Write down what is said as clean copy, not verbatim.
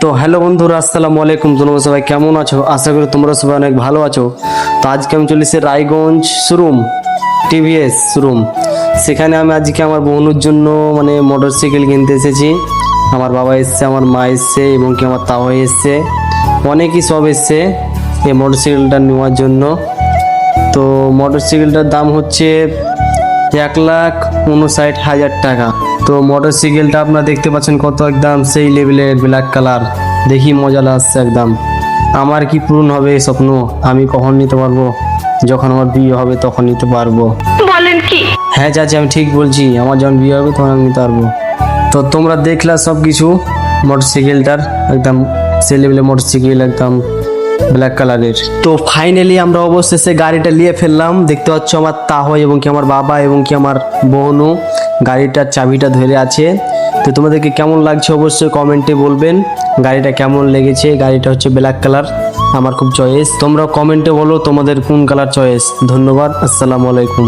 তো হ্যালো বন্ধুরা, আসসালামু আলাইকুম। তোমরা সবাই কেমন আছো? আশা করি তোমরা সবাই অনেক ভালো আছো। তো আজকে আমি চলেছি রায়গঞ্জ শোরুম, টিভিএস শোরুম। সেখানে আমি আজকে আমার বোনের জন্য মোটরসাইকেল কিনতে এসেছি। আমার বাবা এসছে, আমার মা এসছে এবং কি আমার তাও এসছে, অনেকেই সব এসছে এই মোটরসাইকেলটা নেওয়ার জন্য। তো মোটরসাইকেলটার দাম হচ্ছে 1,59,000 টাকা। তো মোটরসাইকেলটা আপনারা দেখতে পাচ্ছেন কত একদম সেই লেভেলের ব্ল্যাক কালার, দেখি মজা লাগছে একদম। আমার কি পূরণ হবে এই স্বপ্ন? আমি কখন নিতে পারবো? যখন আমার বিয়ে হবে তখন নিতে পারবো। বলেন কি? হ্যাঁ চাচি, আমি ঠিক বলছি, আমার যখন বিয়ে হবে তখন আমি নিতে পারবো। তো তোমরা দেখলা সব কিছু মোটরসাইকেলটার, একদম সেই লেভেলের মোটরসাইকেল, একদম ব্ল্যাক কালারের। তো ফাইনালি আমরা অবশেষে গাড়িটা নিয়ে ফেললাম। দেখতে পাচ্ছ আমার তাহো এবং কি আমার বাবা এবং কি আমার বোনও গাড়িটার চাবিটা ধরে আছে। তো তোমাদেরকে কেমন লাগছে অবশ্যই কমেন্টে বলবেন। গাড়িটা কেমন লেগেছে? গাড়িটা হচ্ছে ব্ল্যাক কালার, আমার খুব চয়েস। তোমরা কমেন্টে বলো তোমাদের কোন কালার চয়েস। ধন্যবাদ, আসসালামু আলাইকুম।